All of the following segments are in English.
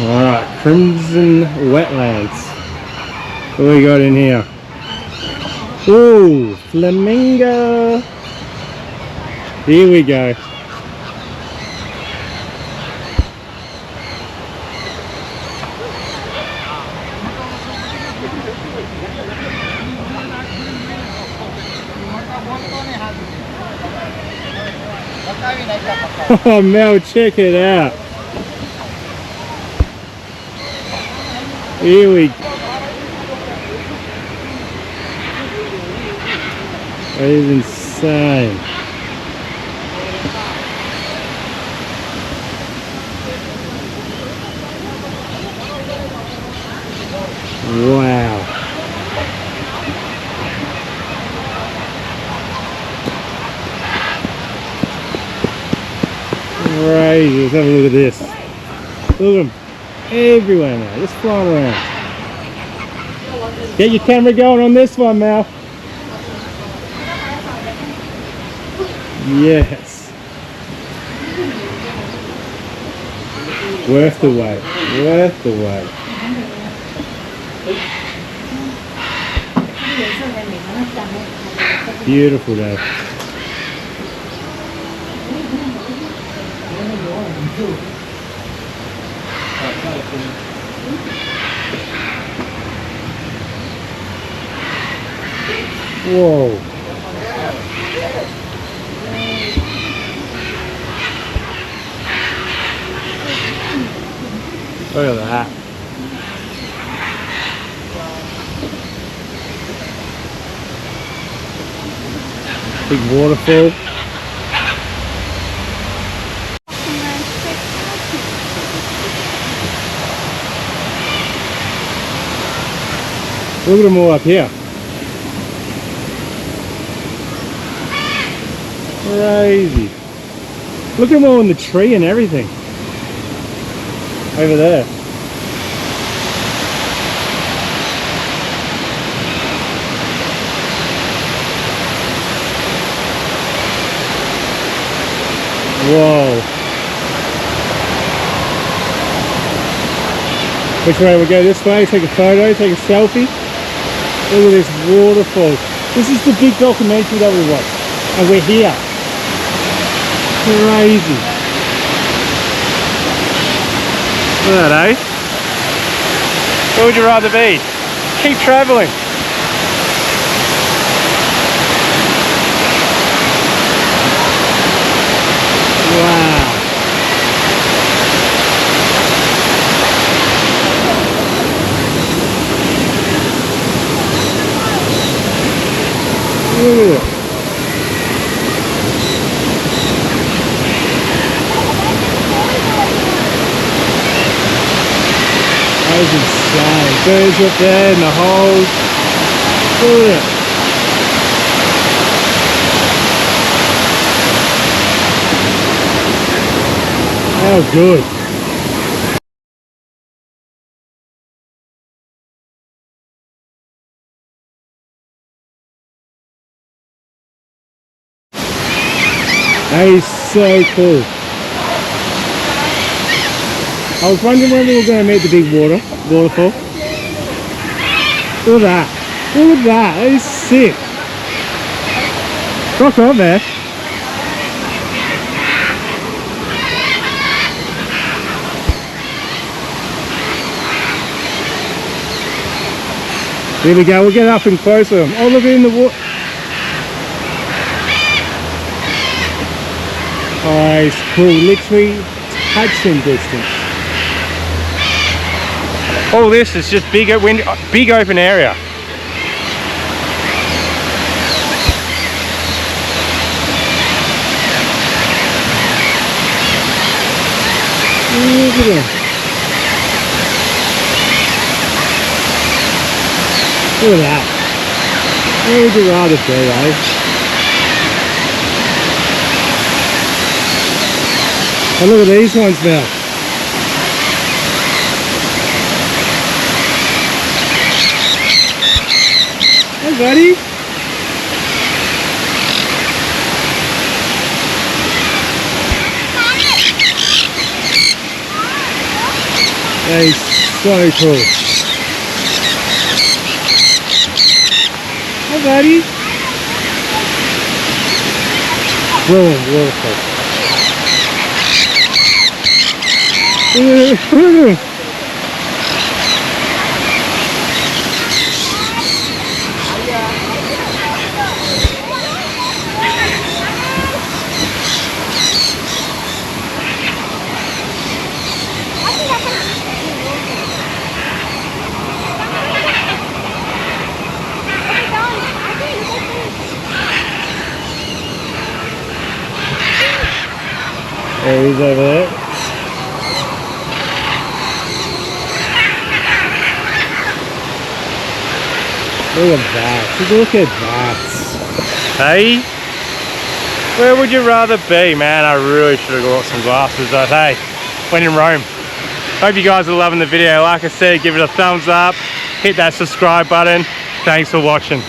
Alright, Crimson Wetlands. What do we got in here? Ooh, flamingo. Here we go. Oh Mel, check it out. Here we go. That is insane. Wow. Crazy. Let's have a look at this. Look at them everywhere now, just flying around. Get your camera going on this one, Mal. Yes. Worth the wait. Worth the wait. Beautiful day. Whoa. Look at that. Big waterfall. Look at them all up here. Crazy. Look at them all in the tree and everything. Over there. Whoa. Which way we go? This way, take a photo, take a selfie. Look at this waterfall. This is the big documentary that we watched. And we're here. Crazy. Look at that, eh? Where would you rather be? Keep travelling. Wow. Look at it. That is insane. Birds up there in the holes. Look at it. How good. That is so cool. I was wondering when we were going to meet the big waterfall. Look at that. Look at that. That is sick. Rock on there. Here we go. We'll get up and close to them. Oh, look in the water. Oh, it's cool. Literally touching distance. All this is just big open area. Look at them. Look at that. Where would you rather be, eh? And look at these ones now. Hey buddy. That is so cool. Hi buddy. Brilliant waterfall. There he is over there. Look at that. Look at that. Hey? Where would you rather be? Man, I really should have got some glasses, but hey, when in Rome. Hope you guys are loving the video. Like I said, give it a thumbs up. Hit that subscribe button. Thanks for watching.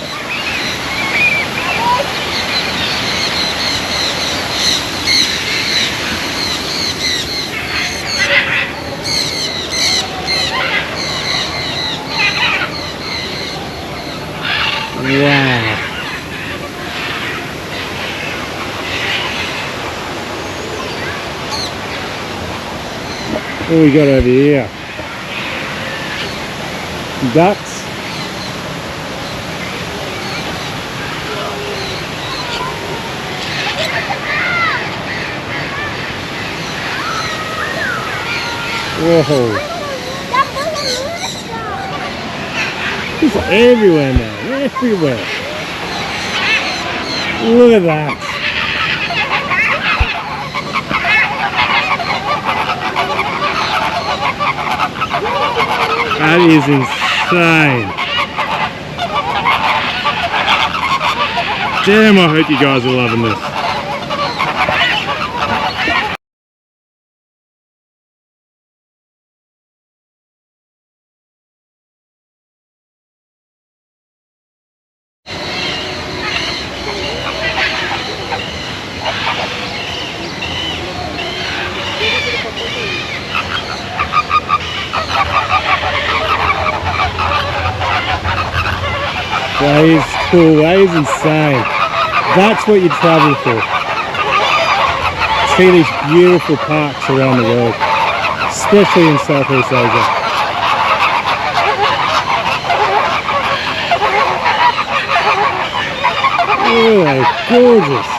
Wow. What we got over here? Ducks. Whoa. It's everywhere, man. Everywhere. Look at that. That is insane. Damn, I hope you guys are loving this. That is cool, that is insane. That's what you travel for. See these beautiful parks around the world, especially in Southeast Asia. Oh, they're gorgeous.